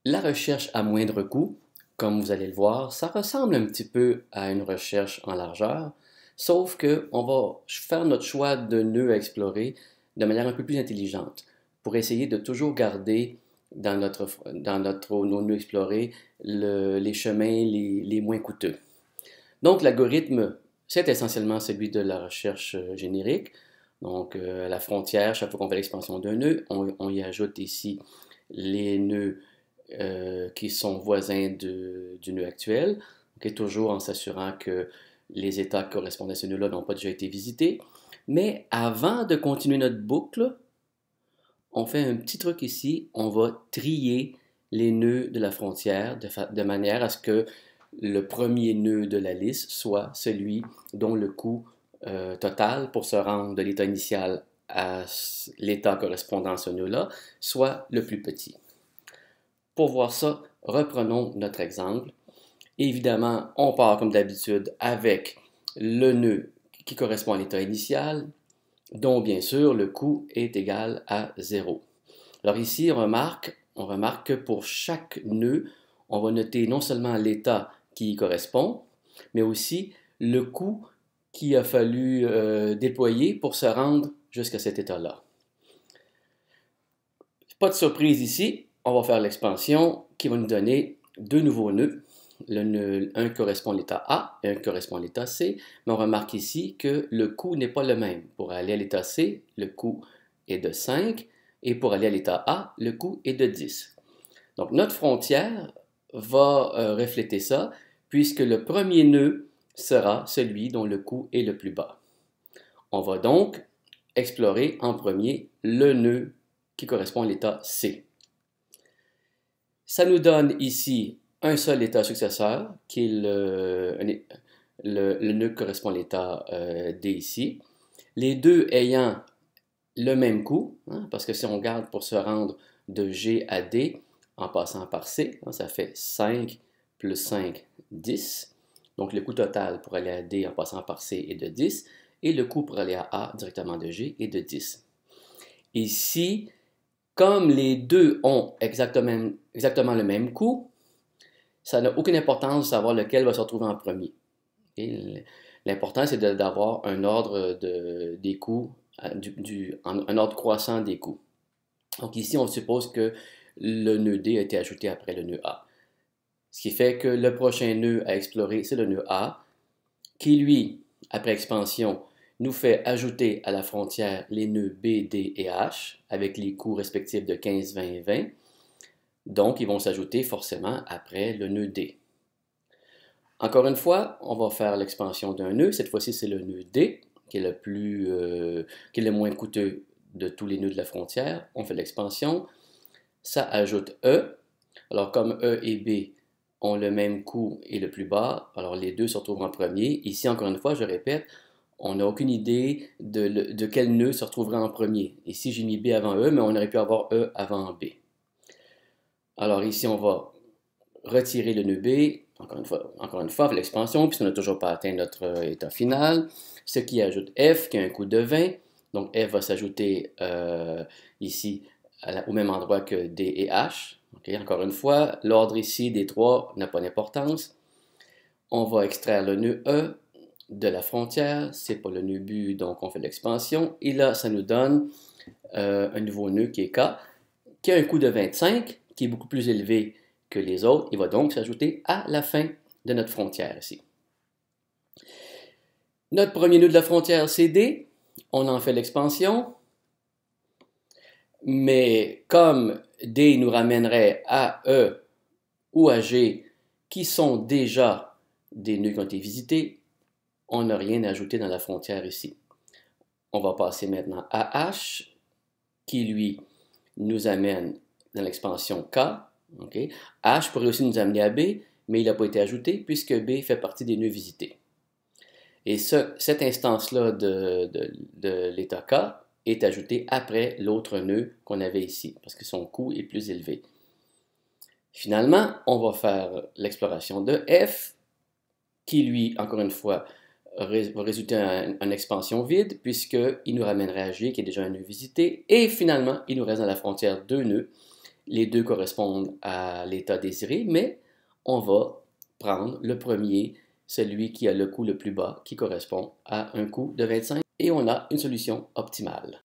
La recherche à moindre coût, comme vous allez le voir, ça ressemble un petit peu à une recherche en largeur, sauf qu'on va faire notre choix de nœuds à explorer de manière un peu plus intelligente pour essayer de toujours garder nos nœuds explorés les chemins les moins coûteux. Donc l'algorithme, c'est essentiellement celui de la recherche générique. Donc à la frontière, chaque fois qu'on fait l'expansion d'un nœud, on y ajoute ici les nœuds qui sont voisins du nœud actuel, okay, toujours en s'assurant que les états qui correspondent à ce nœud-là n'ont pas déjà été visités. Mais avant de continuer notre boucle, on fait un petit truc ici, on va trier les nœuds de la frontière de manière à ce que le premier nœud de la liste soit celui dont le coût total pour se rendre de l'état initial à l'état correspondant à ce nœud-là soit le plus petit. Pour voir ça, reprenons notre exemple. Évidemment, on part comme d'habitude avec le nœud qui correspond à l'état initial, dont bien sûr le coût est égal à 0. Alors ici, on remarque que pour chaque nœud, on va noter non seulement l'état qui y correspond, mais aussi le coût qu'il a fallu déployer pour se rendre jusqu'à cet état-là. Pas de surprise ici, on va faire l'expansion qui va nous donner deux nouveaux nœuds. Un correspond à l'état A et un correspond à l'état C, mais on remarque ici que le coût n'est pas le même. Pour aller à l'état C, le coût est de 5 et pour aller à l'état A, le coût est de 10. Donc notre frontière va refléter ça puisque le premier nœud sera celui dont le coût est le plus bas. On va donc explorer en premier le nœud qui correspond à l'état C. Ça nous donne ici un seul état successeur, qui est le nœud qui correspond à l'état D ici. Les deux ayant le même coût, hein, parce que si on regarde pour se rendre de G à D en passant par C, hein, ça fait 5 plus 5, 10. Donc le coût total pour aller à D en passant par C est de 10, et le coût pour aller à A directement de G est de 10. Ici, comme les deux ont exactement le même coût, ça n'a aucune importance de savoir lequel va se retrouver en premier. L'important, c'est d'avoir un ordre des coûts, un ordre croissant des coûts. Donc ici, on suppose que le nœud D a été ajouté après le nœud A. Ce qui fait que le prochain nœud à explorer, c'est le nœud A, qui lui, après expansion, nous fait ajouter à la frontière les nœuds B, D et H, avec les coûts respectifs de 15, 20 et 20. Donc, ils vont s'ajouter forcément après le nœud D. Encore une fois, on va faire l'expansion d'un nœud. Cette fois-ci, c'est le nœud D, qui est le moins coûteux de tous les nœuds de la frontière. On fait l'expansion. Ça ajoute E. Alors, comme E et B ont le même coût et le plus bas, alors les deux se retrouvent en premier. Ici, encore une fois, je répète, on n'a aucune idée de quel nœud se retrouverait en premier. Ici, j'ai mis B avant E, mais on aurait pu avoir E avant B. Alors ici, on va retirer le nœud B, encore une fois, avec l'expansion, puisqu'on n'a toujours pas atteint notre état final, ce qui ajoute F, qui a un coût de 20. Donc F va s'ajouter ici au même endroit que D et H. Okay, encore une fois, l'ordre ici des trois n'a pas d'importance. On va extraire le nœud E de la frontière, c'est pas le nœud but, donc on fait l'expansion. Et là, ça nous donne un nouveau nœud qui est K, qui a un coût de 25, qui est beaucoup plus élevé que les autres. Il va donc s'ajouter à la fin de notre frontière ici. Notre premier nœud de la frontière, c'est D. On en fait l'expansion. Mais comme D nous ramènerait à E ou à G, qui sont déjà des nœuds qui ont été visités, on n'a rien ajouté dans la frontière ici. On va passer maintenant à H, qui lui nous amène dans l'expansion K. Okay. H pourrait aussi nous amener à B, mais il n'a pas été ajouté puisque B fait partie des nœuds visités. Et cette instance-là de l'état K est ajoutée après l'autre nœud qu'on avait ici, parce que son coût est plus élevé. Finalement, on va faire l'exploration de F, qui lui, encore une fois, va résulter en une expansion vide, puisqu'il nous ramènerait à G, qui est déjà un nœud visité, et finalement, il nous reste dans la frontière deux nœuds, Les deux correspondent à l'état désiré, mais on va prendre le premier, celui qui a le coût le plus bas, qui correspond à un coût de 25, et on a une solution optimale.